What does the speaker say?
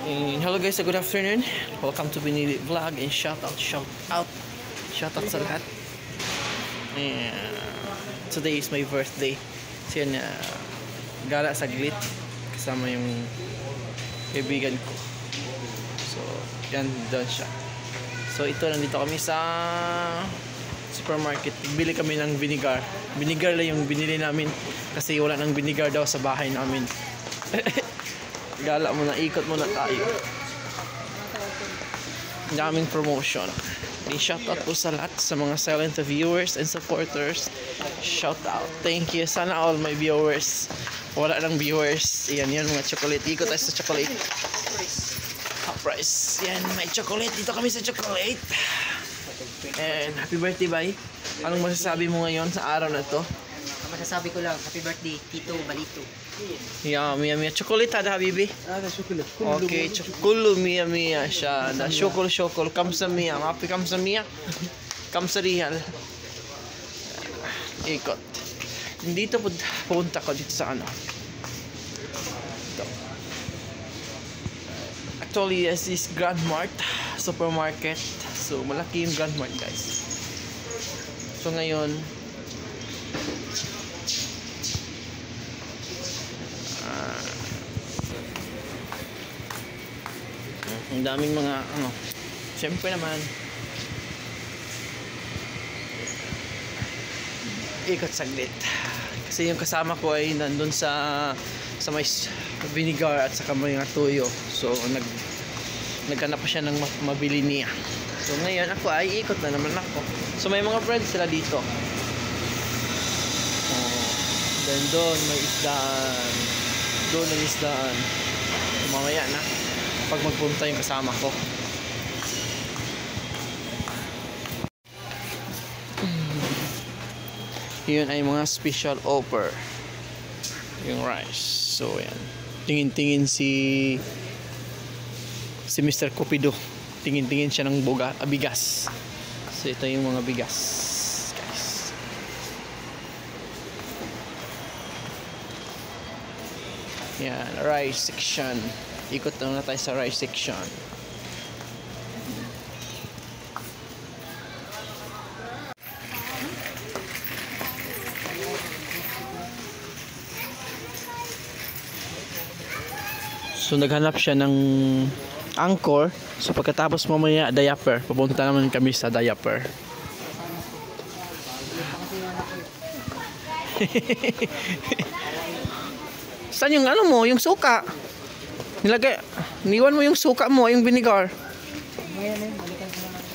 And hello guys, good afternoon. Welcome to Binili Vlog and shout out sa lahat. And today is my birthday. So yan, gala saglit kasama yung kaibigan ko. So yan, doon siya. So ito, nandito kami sa supermarket. Bili kami ng vinegar. Vinegar lang yung binili namin kasi wala nang vinegar daw sa bahay namin. Gala muna, ikot muna tayo. Daming promotion. I-shoutout po sa lahat sa mga silent viewers and supporters. Shoutout. Thank you. Sana all my viewers. Wala lang viewers. Yan mga chocolate. Ikot tayo sa chocolate. Half price. Yan, may chocolate. Dito kami sa chocolate. And happy birthday, bye. Anong masasabi mo ngayon sa araw na to? Masasabi ko lang, happy birthday, Tito Balito. Yummy. Chocolate ada habibi? Chocolate. Okay, kullu mia siya. Na shokol. Kamsamia. Mapi kamsamia. Kamsarihal. Ikot. Dito punta ko dito sa ano. Ito. Actually, this is Grand Mart supermarket. So, malaki yung Grand Mart, guys. So, ngayon, ang daming mga ano, siyempre naman ikot saglit kasi yung kasama ko ay nandun sa may vinegar at saka mga tuyo. So naghanap pa siya ng mabili niya. So ngayon ako ay ikot na naman ako. So may mga friends sila dito. Then doon may isdaan, doon may isdaan. Mamaya na pag magpunta yung kasama ko. Yun ay mga special offer. Yung rice. So yan. Tingin-tingin si Mr. Cupido. Tingin-tingin siya ng bigas. So ito yung mga bigas, guys. Yan, rice section. Ikot na tayo sa rice section. So naghanap siya ng Angkor. So pagkatapos mamaya diaper, pupunta naman kami sa diaper. Saan yung ano mo, yung suka? Niwan mo yung suka mo, yung vinegar. Ngayon balikan ko na lang.